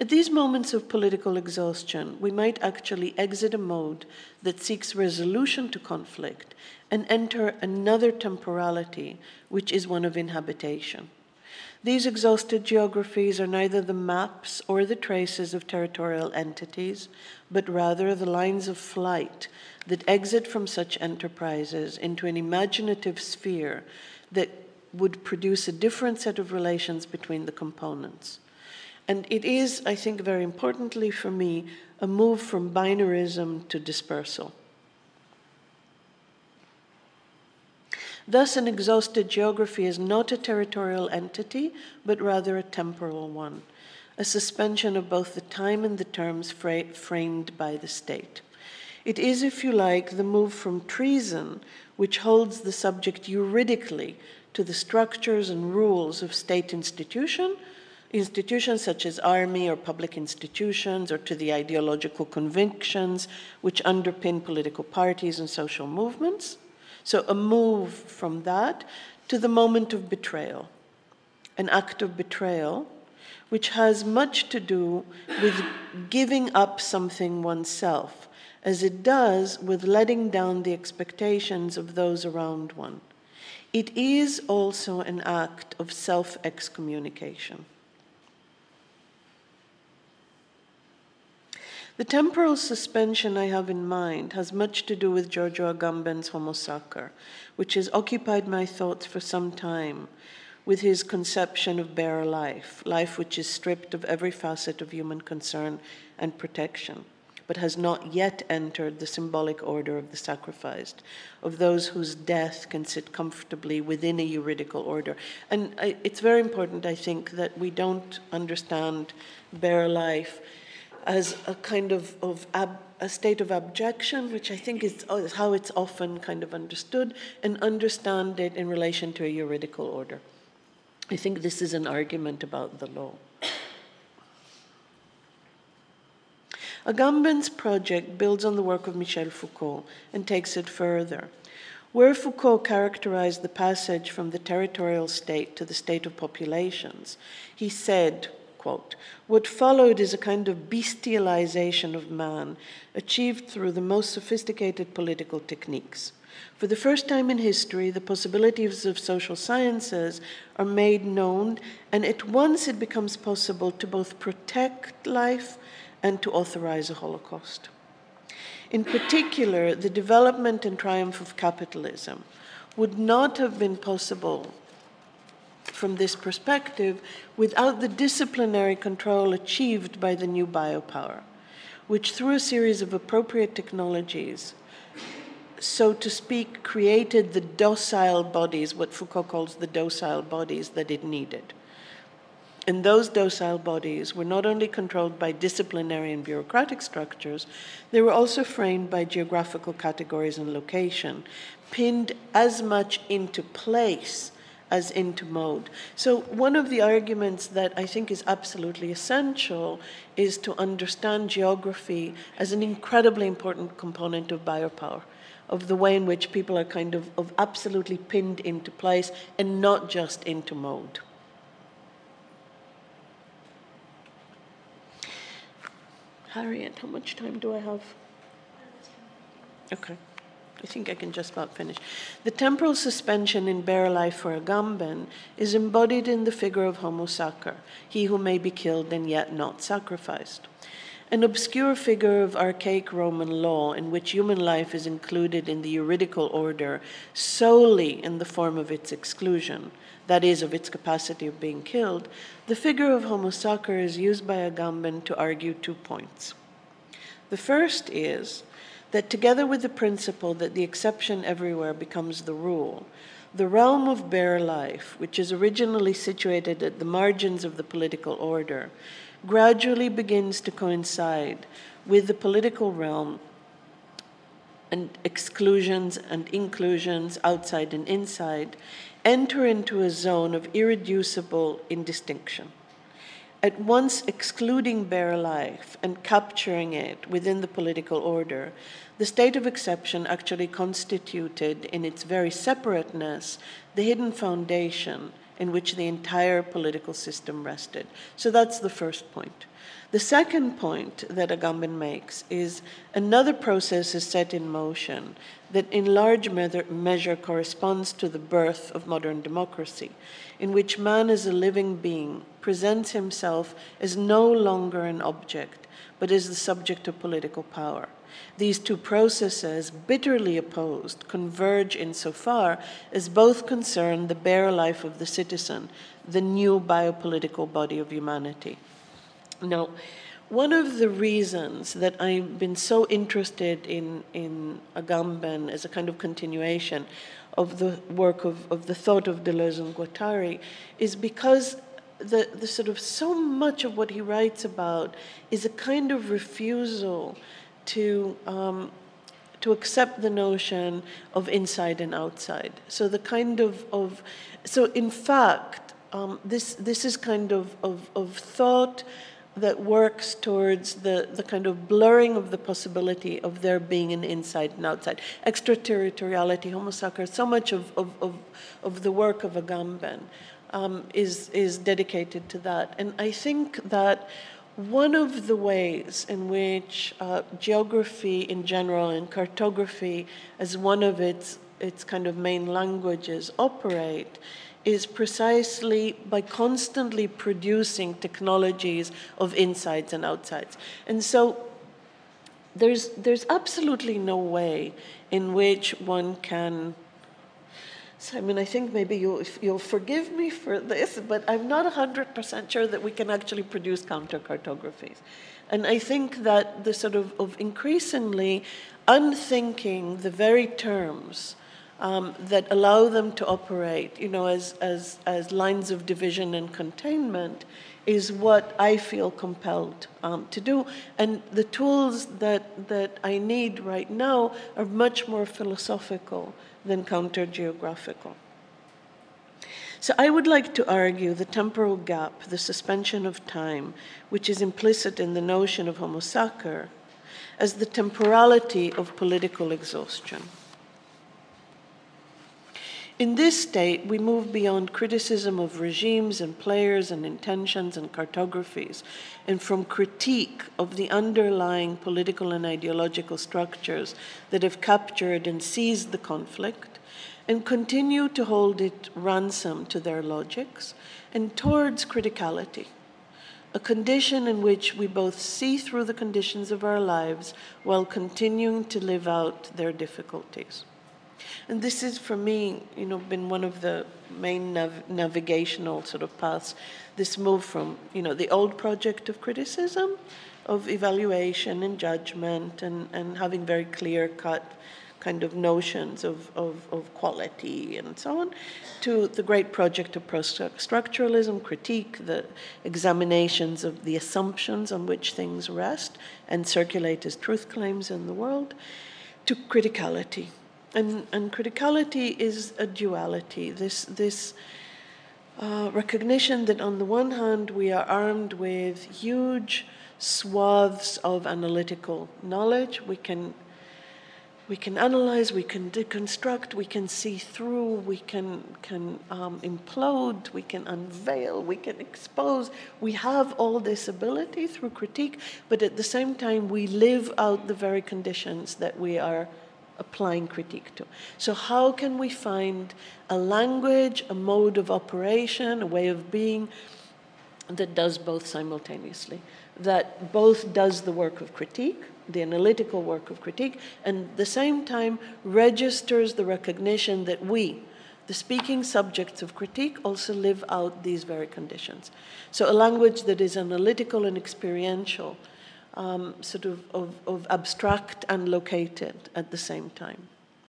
At these moments of political exhaustion, we might actually exit a mode that seeks resolution to conflict and enter another temporality, which is one of inhabitation. These exhausted geographies are neither the maps or the traces of territorial entities, but rather the lines of flight that exit from such enterprises into an imaginative sphere that would produce a different set of relations between the components. And it is, I think, very importantly for me, a move from binarism to dispersal. Thus, an exhausted geography is not a territorial entity, but rather a temporal one, a suspension of both the time and the terms framed by the state. It is, if you like, the move from treason, which holds the subject juridically to the structures and rules of state institutions such as army or public institutions, or to the ideological convictions which underpin political parties and social movements. So a move from that to the moment of betrayal, an act of betrayal, which has much to do with giving up something oneself, as it does with letting down the expectations of those around one. It is also an act of self-excommunication. The temporal suspension I have in mind has much to do with Giorgio Agamben's Homo Sacer, which has occupied my thoughts for some time, with his conception of bare life, life which is stripped of every facet of human concern and protection, but has not yet entered the symbolic order of the sacrificed, of those whose death can sit comfortably within a juridical order. And it's very important, I think, that we don't understand bare life as a kind of a state of abjection, which I think is how it's often kind of understood, and understand it in relation to a juridical order. I think this is an argument about the law. Agamben's project builds on the work of Michel Foucault and takes it further. Where Foucault characterized the passage from the territorial state to the state of populations, he said, quote, "What followed is a kind of bestialization of man, achieved through the most sophisticated political techniques. For the first time in history, the possibilities of social sciences are made known, and at once it becomes possible to both protect life and to authorize a Holocaust. In particular, the development and triumph of capitalism would not have been possible from this perspective without the disciplinary control achieved by the new biopower, which through a series of appropriate technologies, so to speak, created the docile bodies, what Foucault calls the docile bodies that it needed. And those docile bodies were not only controlled by disciplinary and bureaucratic structures, they were also framed by geographical categories and location, pinned as much into place as into mode. So one of the arguments that I think is absolutely essential is to understand geography as an incredibly important component of biopower, of the way in which people are kind of absolutely pinned into place and not just into mode. Harriet, how much time do I have? Okay. I think I can just about finish. The temporal suspension in bare life for Agamben is embodied in the figure of Homo Sacer, he who may be killed and yet not sacrificed. An obscure figure of archaic Roman law in which human life is included in the juridical order solely in the form of its exclusion, that is, of its capacity of being killed, the figure of Homo Sacer is used by Agamben to argue 2 points. The first is that together with the principle that the exception everywhere becomes the rule, the realm of bare life, which is originally situated at the margins of the political order, gradually begins to coincide with the political realm, and exclusions and inclusions outside and inside enter into a zone of irreducible indistinction. At once excluding bare life and capturing it within the political order, the state of exception actually constituted in its very separateness the hidden foundation in which the entire political system rested. So that's the first point. The second point that Agamben makes is another process is set in motion that in large measure corresponds to the birth of modern democracy, in which man as a living being presents himself as no longer an object, but as the subject of political power. These two processes, bitterly opposed, converge insofar as both concern the bare life of the citizen, the new biopolitical body of humanity. Now, one of the reasons that I've been so interested in Agamben as a kind of continuation of the work of the thought of Deleuze and Guattari is because the sort of so much of what he writes about is a kind of refusal to accept the notion of inside and outside. So the kind of so in fact, this is kind of thought that works towards the kind of blurring of the possibility of there being an inside and outside. Extraterritoriality, homo sacer, so much of the work of Agamben is dedicated to that. And I think that one of the ways in which geography in general and cartography as one of its kind of main languages operate is precisely by constantly producing technologies of insides and outsides. And so there's absolutely no way in which one can, so, I mean, I think maybe you'll forgive me for this, but I'm not 100% sure that we can actually produce counter-cartographies. And I think that the sort of increasingly unthinking the very terms that allow them to operate, you know, as lines of division and containment is what I feel compelled to do. And the tools that I need right now are much more philosophical than counter-geographical. So I would like to argue the temporal gap, the suspension of time, which is implicit in the notion of homo sacer, as the temporality of political exhaustion. In this state, we move beyond criticism of regimes and players and intentions and cartographies, and from critique of the underlying political and ideological structures that have captured and seized the conflict, and continue to hold it ransom to their logics, and towards criticality, a condition in which we both see through the conditions of our lives while continuing to live out their difficulties. And this is, for me, you know, been one of the main navigational sort of paths, this move from, you know, the old project of criticism, of evaluation and judgment, and having very clear-cut kind of notions of quality and so on, to the great project of structuralism, critique, the examinations of the assumptions on which things rest and circulate as truth claims in the world, to criticality. And criticality is a duality, this recognition that on the one hand we are armed with huge swaths of analytical knowledge. We can analyze, we can deconstruct, we can see through, we can implode, we can unveil, we can expose. We have all this ability through critique, but at the same time we live out the very conditions that we are applying critique to. So how can we find a language, a mode of operation, a way of being that does both simultaneously, that both does the work of critique, the analytical work of critique, and at the same time registers the recognition that we, the speaking subjects of critique, also live out these very conditions. So a language that is analytical and experiential, sort of abstract and located at the same time.